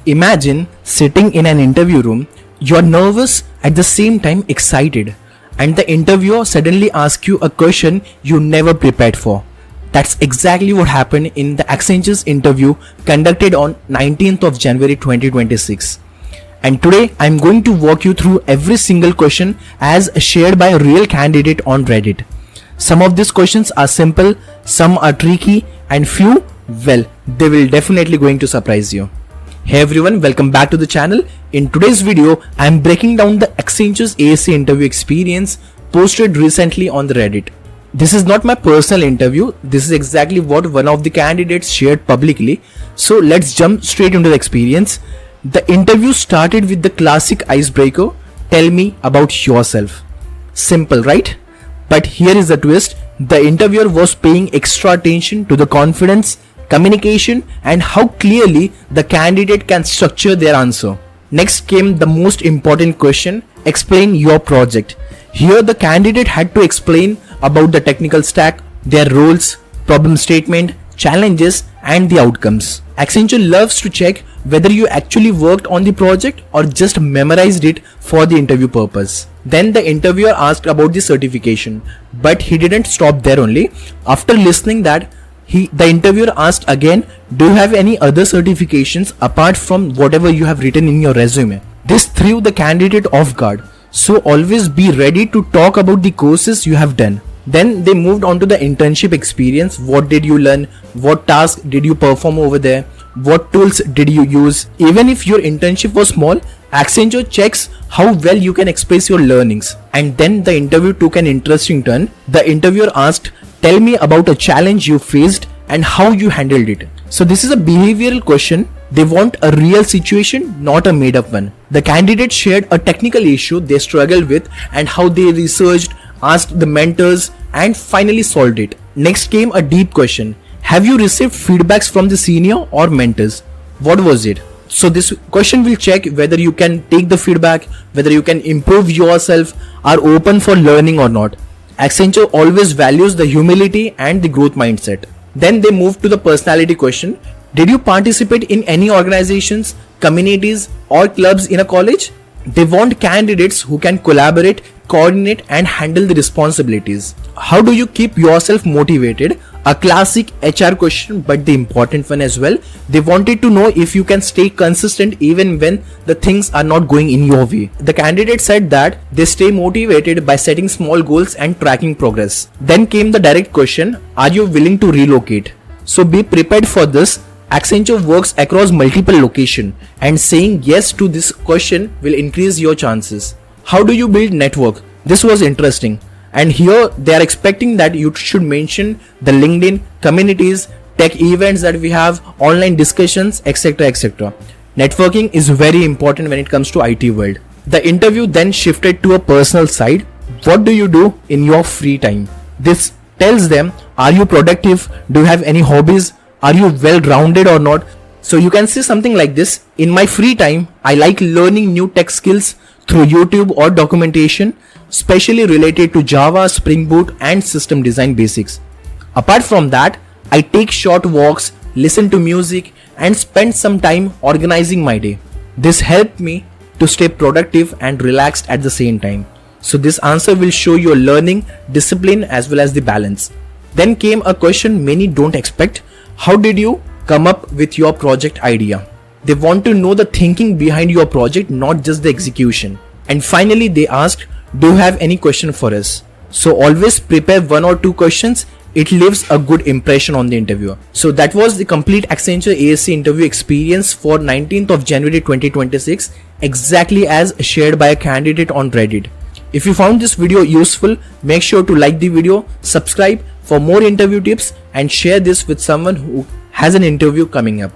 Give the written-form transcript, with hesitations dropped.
Imagine sitting in an interview room, you're nervous at the same time excited, and the interviewer suddenly asks you a question you never prepared for. That's exactly what happened in the Accenture's interview conducted on 19th of January 2026. And today I'm going to walk you through every single question as shared by a real candidate on Reddit. Some of these questions are simple, some are tricky, and few, well, they will definitely going to surprise you. Hey everyone, welcome back to the channel. In today's video, I am breaking down the Accenture's ASE interview experience posted recently on the Reddit. This is not my personal interview, this is exactly what one of the candidates shared publicly. So let's jump straight into the experience. The interview started with the classic icebreaker, tell me about yourself. Simple, right? But here is the twist, the interviewer was paying extra attention to the confidence, communication and how clearly the candidate can structure their answer. Next came the most important question, explain your project. Here the candidate had to explain about the technical stack, their roles, problem statement, challenges and the outcomes. Accenture loves to check whether you actually worked on the project or just memorized it for the interview purpose. Then the interviewer asked about the certification, but he didn't stop there only. After listening that, the interviewer asked again, do you have any other certifications apart from whatever you have written in your resume? This threw the candidate off guard. So always be ready to talk about the courses you have done. Then they moved on to the internship experience. What did you learn? What task did you perform over there? What tools did you use? Even if your internship was small, Accenture checks how well you can express your learnings. And then the interview took an interesting turn. The interviewer asked, tell me about a challenge you faced and how you handled it. So this is a behavioral question. They want a real situation, not a made up one. The candidate shared a technical issue they struggled with and how they researched, asked the mentors and finally solved it. Next came a deep question. Have you received feedbacks from the senior or mentors? What was it? So this question will check whether you can take the feedback, whether you can improve yourself, are open for learning or not. Accenture always values the humility and the growth mindset. Then they moved to the personality question. Did you participate in any organizations, communities or clubs in a college? They want candidates who can collaborate, coordinate and handle the responsibilities. How do you keep yourself motivated? A classic HR question, but the important one as well. They wanted to know if you can stay consistent even when the things are not going in your way. The candidate said that they stay motivated by setting small goals and tracking progress. Then came the direct question, are you willing to relocate? So be prepared for this. Accenture works across multiple locations and saying yes to this question will increase your chances. How do you build network? This was interesting. And here they are expecting that you should mention the LinkedIn, communities, tech events that we have, online discussions, etc. etc. Networking is very important when it comes to IT world. The interview then shifted to a personal side. What do you do in your free time? This tells them, are you productive? Do you have any hobbies? Are you well-rounded or not? So you can say something like this. In my free time, I like learning new tech skills through YouTube or documentation, especially related to Java, Spring Boot and system design basics. Apart from that, I take short walks, listen to music and spend some time organizing my day. This helped me to stay productive and relaxed at the same time. So this answer will show your learning, discipline as well as the balance. Then came a question many don't expect. How did you come up with your project idea? They want to know the thinking behind your project, not just the execution. And finally they asked, do you have any question for us? So always prepare one or two questions. It leaves a good impression on the interviewer. So that was the complete Accenture ASE interview experience for 19th of January 2026, exactly as shared by a candidate on Reddit. If you found this video useful, make sure to like the video, subscribe for more interview tips and share this with someone who has an interview coming up.